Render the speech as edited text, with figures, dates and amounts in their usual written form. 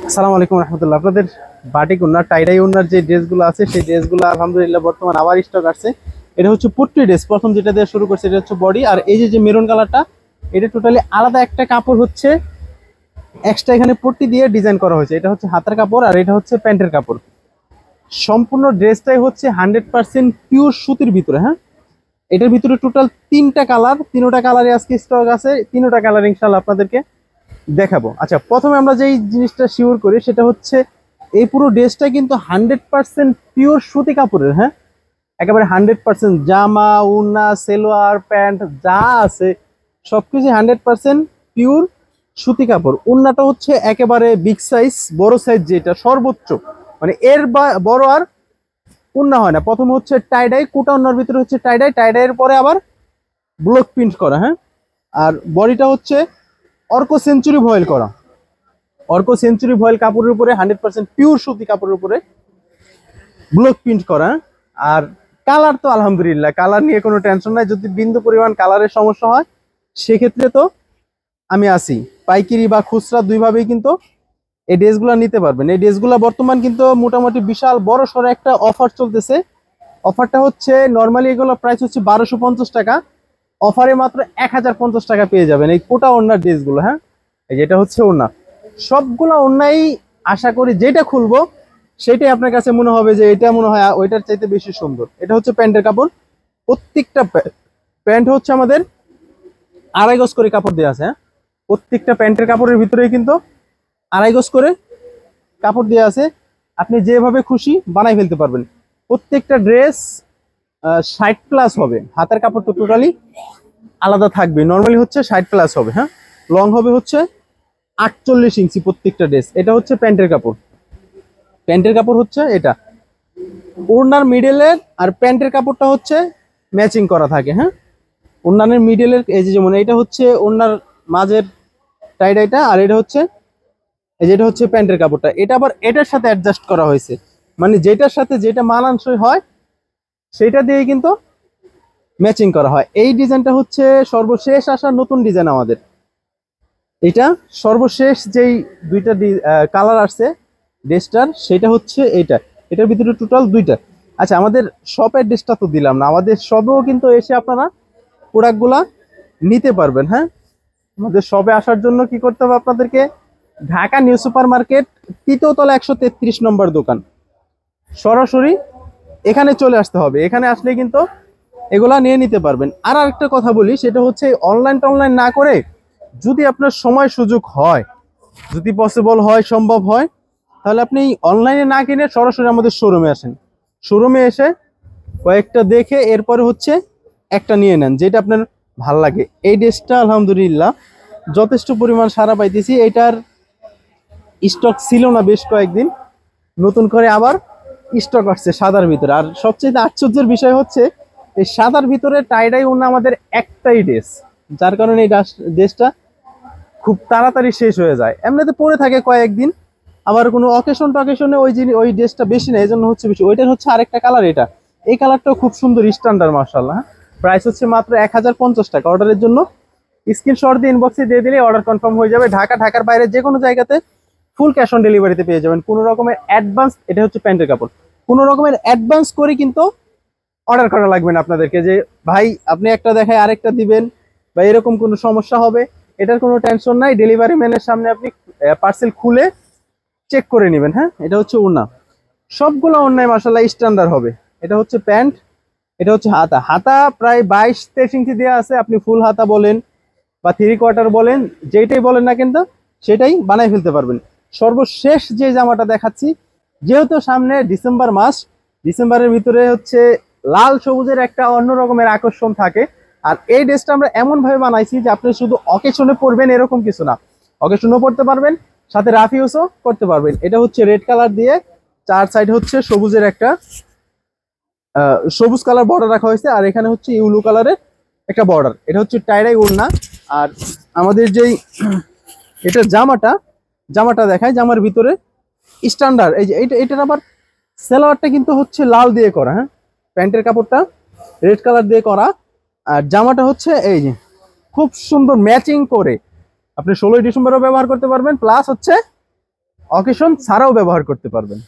আসসালামু আলাইকুম রহমতুল্লাহ। আপনাদের বাটিক ওনার টাইডাই ওনার যে ড্রেসগুলো আছে সেই ড্রেসগুলো আলহামদুলিল্লাহ বর্তমান আবার স্টক আসছে। এটা হচ্ছে পট্টি ড্রেস, প্রথম যেটা দিয়ে শুরু করছে এটা হচ্ছে বডি। আর এই যে মেরুন কালারটা, এটা টোটালি আলাদা একটা কাপড়, হচ্ছে এক্সট্রা এখানে পট্টি দিয়ে ডিজাইন করা হয়েছে। এটা হচ্ছে হাতের কাপড় আর এটা হচ্ছে প্যান্টের কাপড়। সম্পূর্ণ ড্রেসটাই হচ্ছে 100% পিওর সুতির ভিতরে। হ্যাঁ, এটার ভিতরে টোটাল তিনটা কালার, তিনোটা কালারে আজকে স্টক আছে। তিনোটা কালার ইনশাল্লাহ আপনাদেরকে দেখাবো। আচ্ছা, প্রথমে আমরা যেই জিনিসটা শিওর করি সেটা হচ্ছে এই পুরো ড্রেসটা কিন্তু 100% পিওর সুতি কাপড়ের। হ্যাঁ, একেবারে 100% জামা, উন্না, সেলোয়ার, প্যান্ট যা আছে সবকিছু 100% পিওর সুতি কাপড়। উন্নাটা হচ্ছে একেবারে বিগ সাইজ, বড় সাইজ, যেটা সর্বোচ্চ, মানে এর বড় আর উন্না হয় না। প্রথম হচ্ছে টাইডাই, কোটা উন্নার ভিতরে হচ্ছে টাইডাই, টাইডাইয়ের পরে আবার ব্লক প্রিন্ট করা। হ্যাঁ, আর বডিটা হচ্ছে অর্কো সেঞ্চুরি ভয়েল করা। অর্কো সেঞ্চুরি ভয়েল কাপড়ের উপরে 100% পিওর সুতি কাপড়ের উপরে ব্লক প্রিন্ট করা। আর কালার তো আলহামদুলিল্লাহ, কালার নিয়ে কোনো টেনশন নাই। যদি বিন্দু পরিমাণ কালারের সমস্যা হয় সেক্ষেত্রে তো আমি আছি, পাইকারি বা খুচরা দুইভাবেই কিন্তু এই ড্রেসগুলো নিতে পারবেন। এই ড্রেসগুলো বর্তমান কিন্তু মোটামুটি বিশাল বড় সড়ো একটা অফার চলতেছে। অফারটা হচ্ছে নর্মালি এগুলো প্রাইস হচ্ছে 1250 টাকা, অফারে মাত্র 1050 টাকা পেয়ে যাবেন এই কোটা ওড়নার ড্রেসগুলো। হ্যাঁ, এই যেটা হচ্ছে ওড়না, সবগুলো ওড়নাই আশা করি যেটা খুলবো সেটাই আপনার কাছে মনে হবে যে এটা মনে হয় ওইটার চাইতে বেশি সুন্দর। এটা হচ্ছে প্যান্টের কাপড়। প্রত্যেকটা প্যান্ট হচ্ছে আমাদের 2.5 গজ করে কাপড় দেওয়া আছে। হ্যাঁ, প্রত্যেকটা প্যান্টের কাপড়ের ভিতরে কিন্তু 2.5 গজ করে কাপড় দেওয়া আছে। আপনি যেভাবে খুশি বানাই ফেলতে পারবেন। প্রত্যেকটা ড্রেস 60+ হবে। হাতের কাপড় তো টোটালি আলাদা থাকবে, নর্মালি হচ্ছে 60+ হবে। হ্যাঁ, লং হবে হচ্ছে 48 ইঞ্চি প্রত্যেকটা ড্রেস। এটা হচ্ছে প্যান্টের কাপড়। প্যান্টের কাপড় হচ্ছে এটা, ওড়নার মিডলের আর প্যান্টের কাপড়টা হচ্ছে ম্যাচিং করা থাকে। হ্যাঁ, ওড়নার মিডলের এই যে যেমন এটা হচ্ছে ওড়নার মাঝের টাইডাইটা, আর এটা হচ্ছে এই যেটা হচ্ছে প্যান্টের কাপড়টা, এটা আবার এটার সাথে অ্যাডজাস্ট করা হয়েছে, মানে যেটার সাথে যেটা মানানসই হয় সেটা দিয়ে কিন্তু ম্যাচিং করা হয়। এই ডিজাইনটা হচ্ছে সর্বশেষ আসা নতুন ডিজাইন আমাদের। এটা সর্বশেষ যেই দুইটা কালার আসছে ড্রেসটার, সেটা হচ্ছে এইটা। এটার ভিতরে টোটাল দুইটা। আচ্ছা, আমাদের শপের ড্রেসটা তো দিলাম না, আমাদের শপেও কিন্তু এসে আপনারা প্রোডাক্টগুলা নিতে পারবেন। হ্যাঁ, আমাদের শপে আসার জন্য কি করতে হবে আপনাদেরকে, ঢাকা নিউ সুপার মার্কেট 3য় তলা 133 নম্বর দোকান, সরাসরি এখানে চলে আসতে হবে। এখানে আসলে কিন্তু এগুলা নিয়ে নিতে পারবেন। আর আরেকটা কথা বলি, সেটা হচ্ছে অনলাইন টনলাইন না করে যদি আপনার সময় সুযোগ হয়, যদি পসিবল হয়, সম্ভব হয়, তাহলে আপনি অনলাইনে না কিনে সরাসরি আমাদের শোরুমে আসেন। শোরুমে এসে কয়েকটা দেখে এরপরে হচ্ছে একটা নিয়ে নেন যেটা আপনার ভাল লাগে। এই ড্রেসটা আলহামদুলিল্লাহ যথেষ্ট পরিমাণ সাড়া পাইতেছি। এটার স্টক ছিল না বেশ কয়েকদিন, নতুন করে আবার স্টক আসছে সাদার ভিতরে। আর সবচেয়ে আশ্চর্যের বিষয় হচ্ছে এই সাদার ভিতরে টাইডাই ওড়না আমাদের একটাই ড্রেস, যার কারণে এই ড্রেসটা খুব তাড়াতাড়ি শেষ হয়ে যায়। এমনিতে পরে থাকে কয়েকদিন, আবার কোনো অকেশন টকেশনে ওই ড্রেসটা বেশি নেই, এই জন্য হচ্ছে বেশি। ওইটার হচ্ছে আরেকটা কালার, এটা এই কালারটাও খুব সুন্দর, স্ট্যান্ডার্ড মাশাআল্লাহ। প্রাইস হচ্ছে মাত্র 1050 টাকা। অর্ডারের জন্য স্ক্রিনশট দিয়ে ইনবক্সে দিয়ে দিলে অর্ডার কনফার্ম হয়ে যাবে। ঢাকার বাইরে যে কোনো জায়গাতে ফুল ক্যাশ অন ডেলিভারিতে পেয়ে যাবেন। কোনো রকমের অ্যাডভান্স, এটা হচ্ছে প্যান্টের কাপড়, কোনো রকমের অ্যাডভান্স করে কিন্তু অর্ডার করা লাগবে না আপনাদেরকে, যে ভাই আপনি একটা দেখায় আরেকটা দিবেন বা এরকম কোনো সমস্যা হবে, এটার কোনো টেনশন নাই। ডেলিভারি ম্যানের সামনে আপনি পার্সেল খুলে চেক করে নেবেন। হ্যাঁ, এটা হচ্ছে ওড়না, সবগুলো ওড়নায় মাশাআল্লাহ স্ট্যান্ডার্ড হবে। এটা হচ্ছে প্যান্ট, এটা হচ্ছে হাতা। হাতা প্রায় 22-23 ইঞ্চি দেওয়া আছে। আপনি ফুল হাতা বলেন বা 3/4 বলেন, যেটাই বলেন না কিন্তু সেটাই বানাই ফেলতে পারবেন। সর্বশেষ যে জামাটা দেখাচ্ছি, যেহেতু সামনে ডিসেম্বর মাস, ডিসেম্বরের ভিতরে হচ্ছে লাল সবুজের একটা অন্য রকমের আকর্ষণ থাকে। আর এই ড্রেসটা আমরা এমন ভাবে বানাইছি যে আপনি শুধু অকেশনে পরবেন এরকম কিছু না, অকেশনও পরতে পারবেন, সাথে রাফ ইউজও করতে পারবেন। এটা হচ্ছে রেড কালার দিয়ে 4 সাইড হচ্ছে সবুজের একটা সবুজ কালার বর্ডার রাখা হয়েছে, আর এখানে হচ্ছে ইউলো কালারের একটা বর্ডার। এটা হচ্ছে টাইডাই ওড়না। আর আমাদের যেই এটা জামাটা দেখায়, জামার ভিতরে স্ট্যান্ডার্ড এই যে এটার আবার সেলোয়ারটা কিন্তু হচ্ছে লাল দিয়ে করা। হ্যাঁ, প্যান্টের কাপড়টা রেড কালার দিয়ে করা, আর জামাটা হচ্ছে এই যে খুব সুন্দর ম্যাচিং করে আপনি 16ই ডিসেম্বরও ব্যবহার করতে পারবেন, প্লাস হচ্ছে অকেশন ছাড়াও ব্যবহার করতে পারবেন।